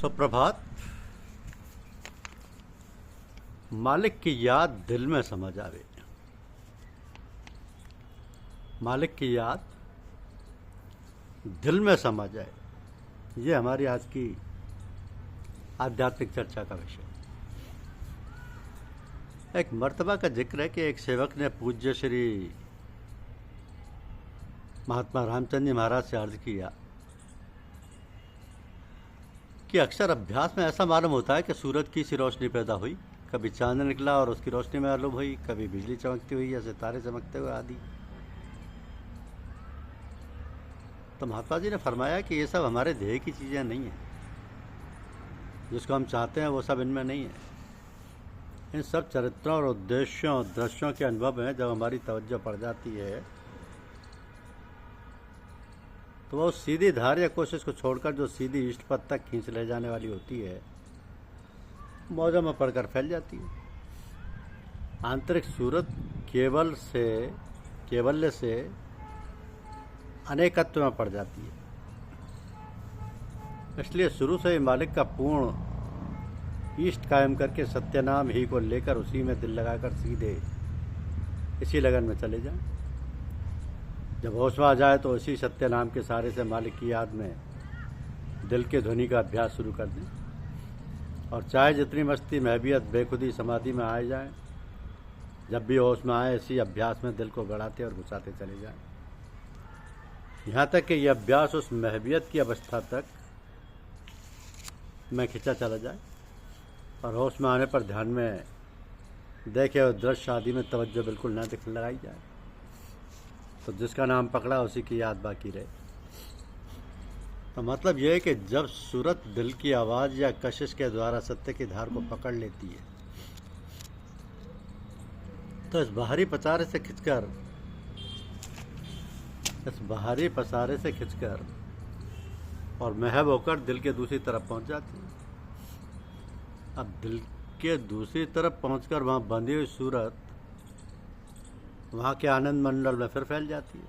सुप्रभात। मालिक की याद दिल में समा जावे। मालिक की याद दिल में समा जाए, ये हमारी आज की आध्यात्मिक चर्चा का विषय। एक मर्तबा का जिक्र है कि एक सेवक ने पूज्य श्री महात्मा रामचंद्र जी महाराज से अर्ज किया कि अक्सर अभ्यास में ऐसा मालूम होता है कि सूरज की सी रोशनी पैदा हुई, कभी चांद निकला और उसकी रोशनी मालूम हुई, कभी बिजली चमकती हुई या सितारे चमकते हुए आदि। तो महात्मा जी ने फरमाया कि ये सब हमारे देह की चीज़ें नहीं हैं, जिसको हम चाहते हैं वो सब इनमें नहीं है। इन सब चरित्रों और उद्देश्यों दृश्यों के अनुभव में जब हमारी तवज्जो पड़ जाती है तो वो सीधी धार या कोशिश को छोड़कर जो सीधी इष्ट पद तक खींच ले जाने वाली होती है, मौजों में पड़कर फैल जाती है। आंतरिक सूरत केवल्य से अनेकत्व में पड़ जाती है। इसलिए शुरू से ही मालिक का पूर्ण इष्ट कायम करके सत्य नाम ही को लेकर उसी में दिल लगाकर सीधे इसी लगन में चले जाएं। जब होश में आ जाए तो इसी सत्य नाम के सहारे से मालिक की याद में दिल के ध्वनि का अभ्यास शुरू कर दें। और चाहे जितनी मस्ती महबियत बेखुदी समाधि में आए जाएं, जब भी होश में आए इसी अभ्यास में दिल को गड़ाते और घुसाते चले जाएं, यहाँ तक कि यह अभ्यास उस महबियत की अवस्था तक में खिंचा चला जाए और होश में आने पर ध्यान में देखे और दृश्य आदि में तवज्जो बिल्कुल न दिखने लगाई जाए, तो जिसका नाम पकड़ा उसी की याद बाकी रहे। तो मतलब यह है कि जब सूरत दिल की आवाज़ या कशिश के द्वारा सत्य की धार को पकड़ लेती है तो इस बाहरी पसारे से खिंचकर और महब होकर दिल के दूसरी तरफ पहुंच जाती है। अब दिल के दूसरी तरफ पहुंचकर वहां बंधी हुई सूरत वहां के आनंद मंडल में फिर फैल जाती है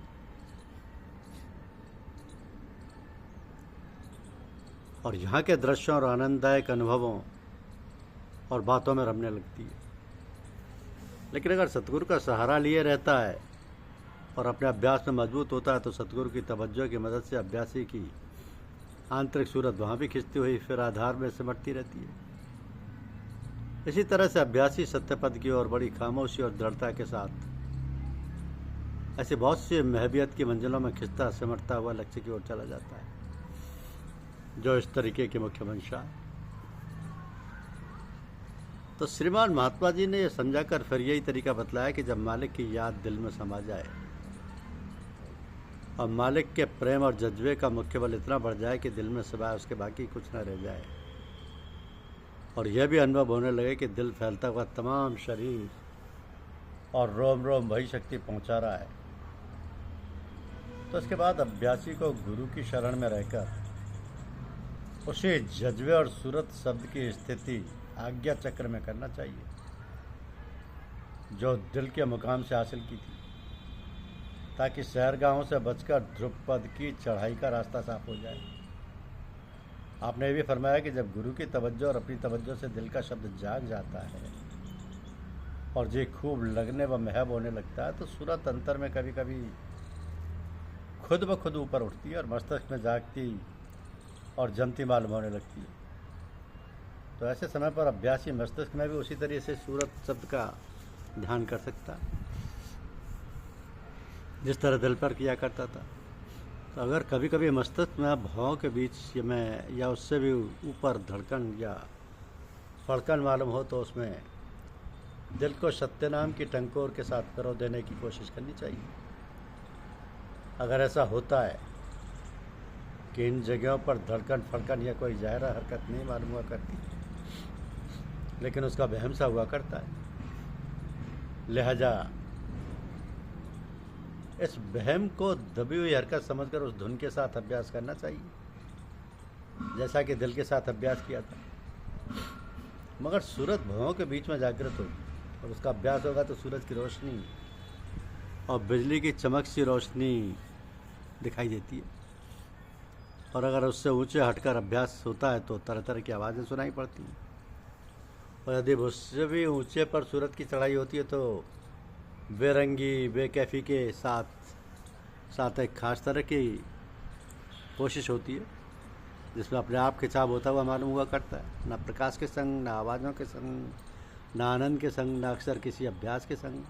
और यहाँ के दृश्यों और आनंददायक अनुभवों और बातों में रमने लगती है। लेकिन अगर सतगुरु का सहारा लिए रहता है और अपने अभ्यास में मजबूत होता है तो सतगुरु की तवज्जो की मदद से अभ्यासी की आंतरिक सूरत वहाँ भी खिंचती हुई फिर आधार में सिमटती रहती है। इसी तरह से अभ्यासी सत्यपद की ओर बड़ी खामोशी और दृढ़ता के साथ ऐसे बहुत सी महबियत की मंजिलों में खिंचता सिमटता हुआ लक्ष्य की ओर चला जाता है, जो इस तरीके की मुख्य मंशा। तो श्रीमान महात्मा जी ने यह समझाकर फिर यही तरीका बतलाया कि जब मालिक की याद दिल में समा जाए और मालिक के प्रेम और जज्बे का मुख्य बल इतना बढ़ जाए कि दिल में सिवाय उसके बाकी कुछ न रह जाए और यह भी अनुभव होने लगे कि दिल फैलता हुआ तमाम शरीर और रोम रोम वही शक्ति पहुंचा रहा है, तो इसके बाद अभ्यासी को गुरु की शरण में रहकर उसे जज्बे और सूरत शब्द की स्थिति आज्ञा चक्र में करना चाहिए जो दिल के मुकाम से हासिल की थी, ताकि सैरगाहों से बचकर ध्रुव पद की चढ़ाई का रास्ता साफ हो जाए। आपने ये भी फरमाया कि जब गुरु की तवज्जो और अपनी तवज्जो से दिल का शब्द जाग जाता है और जी खूब लगने व महब होने लगता है तो सूरत अंतर में कभी कभी खुद ब खुद ऊपर उठती है और मस्तिष्क में जागती और जमती मालूम होने लगती है। तो ऐसे समय पर अभ्यासी मस्तिष्क में भी उसी तरीके से सूरत शब्द का ध्यान कर सकता है जिस तरह दिल पर किया करता था। तो अगर कभी कभी मस्तिष्क में भावों के बीच में या उससे भी ऊपर धड़कन या फड़कन मालूम हो तो उसमें दिल को सत्य नाम की टंकोर के साथ पिरो देने की कोशिश करनी चाहिए। अगर ऐसा होता है कि इन जगहों पर धड़कन फड़कन या कोई ज़ाहिरा हरकत नहीं मालूम हुआ करती लेकिन उसका वहम सा हुआ करता है, लिहाजा इस वहम को दबी हुई हरकत समझकर उस धुन के साथ अभ्यास करना चाहिए जैसा कि दिल के साथ अभ्यास किया था। मगर सूरत भावों के बीच में जागृत होगी और उसका अभ्यास होगा तो सूरज की रोशनी और बिजली की चमक सी रोशनी दिखाई देती है। और अगर उससे ऊंचे हटकर अभ्यास होता है तो तरह तरह की आवाज़ें सुनाई पड़ती हैं। और यदि उससे भी ऊंचे पर सूरत की चढ़ाई होती है तो बेरंगी बेकैफ़ी के साथ एक ख़ास तरह की कोशिश होती है जिसमें अपने आप खिंचाव होता हुआ मालूम हुआ करता है, ना प्रकाश के संग, ना आवाज़ों के संग, ना आनंद के संग, ना अक्सर किसी अभ्यास के संग,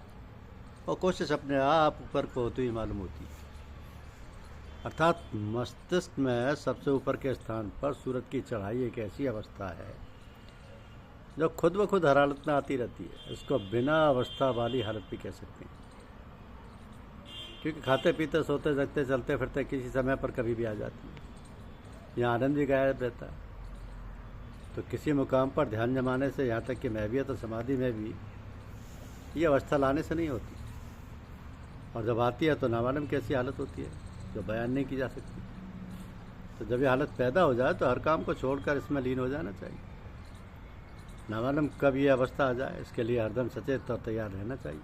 और कोशिश अपने आप ऊपर को होती हुई मालूम होती है। अर्थात मस्तिष्क में सबसे ऊपर के स्थान पर सूरत की चढ़ाई एक ऐसी अवस्था है जो खुद ब खुद हर हालत में आती रहती है। इसको बिना अवस्था वाली हालत भी कह सकते हैं, क्योंकि खाते पीते सोते जगते चलते फिरते किसी समय पर कभी भी आ जाती है। यहाँ आनंद भी गायब रहता है। तो किसी मुकाम पर ध्यान जमाने से, यहाँ तक कि महवियत और समाधि में भी ये अवस्था लाने से नहीं होती, और जब आती है तो नामालूम कैसी हालत होती है जो बयान नहीं की जा सकती। तो जब ये हालत पैदा हो जाए तो हर काम को छोड़कर इसमें लीन हो जाना चाहिए। नामालूम कब ये अवस्था आ जाए, इसके लिए हरदम सचेत और तैयार रहना चाहिए।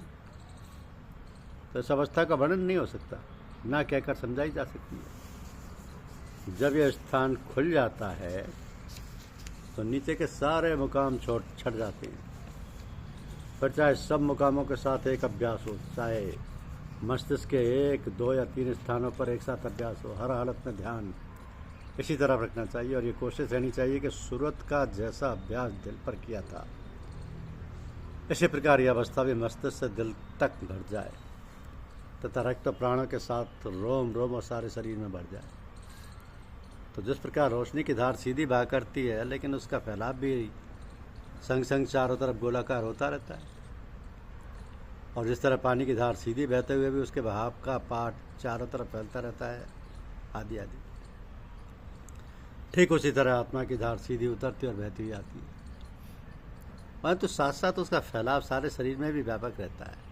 तो इस अवस्था का वर्णन नहीं हो सकता, ना कहकर समझाई जा सकती है। जब यह स्थान खुल जाता है तो नीचे के सारे मुकाम छट जाते हैं। फिर चाहे सब मुकामों के साथ एक अभ्यास हो, चाहे मस्तिष्क के 1, 2 या 3 स्थानों पर एक साथ अभ्यास हो, हर हालत में ध्यान इसी तरह रखना चाहिए। और ये कोशिश रहनी चाहिए कि सूरत का जैसा अभ्यास दिल पर किया था, इसी प्रकार यह अवस्था भी मस्तिष्क से दिल तक बढ़ जाए तथा रक्त प्राणों के साथ रोम रोम और सारे शरीर में बढ़ जाए। तो जिस प्रकार रोशनी की धार सीधी बहा करती है, लेकिन उसका फैलाव भी संग संग चारों तरफ गोलाकार होता रहता है, और जिस तरह पानी की धार सीधी बहते हुए भी उसके बहाव का पाठ चारों तरफ फैलता रहता है, आदि आदि, ठीक उसी तरह आत्मा की धार सीधी उतरती और बहती हुई आती है, परंतु साथ साथ उसका फैलाव सारे शरीर में भी व्यापक रहता है।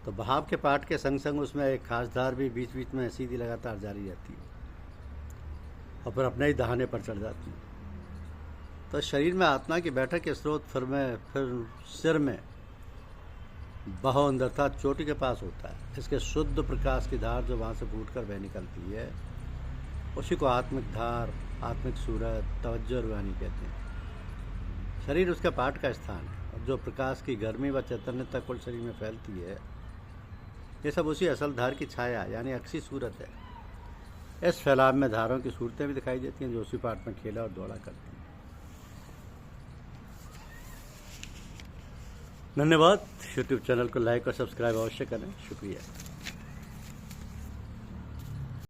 तो बहाव के पाठ के संग संग उसमें एक खास धार भी बीच बीच में सीधी लगातार जारी रहती है और फिर अपने ही दहाने पर चढ़ जाती है। तो शरीर में आत्मा की बैठक के स्रोत फिर सिर में बहु अर्थात चोटी के पास होता है। इसके शुद्ध प्रकाश की धार जो वहाँ से फूटकर बह निकलती है, उसी को आत्मिक धार, आत्मिक सूरत, तवज्जो रूहानी कहते हैं। शरीर उसका पाठ का स्थान है, और जो प्रकाश की गर्मी व चैतन्यता कुल शरीर में फैलती है, ये सब उसी असल धार की छाया यानी अक्षी सूरत है। इस फैलाव में धारों की सूरतें भी दिखाई देती हैं जो उसी पाठ में खेला और दौड़ा करती हैं। धन्यवाद। यूट्यूब चैनल को लाइक और सब्सक्राइब अवश्य करें। शुक्रिया।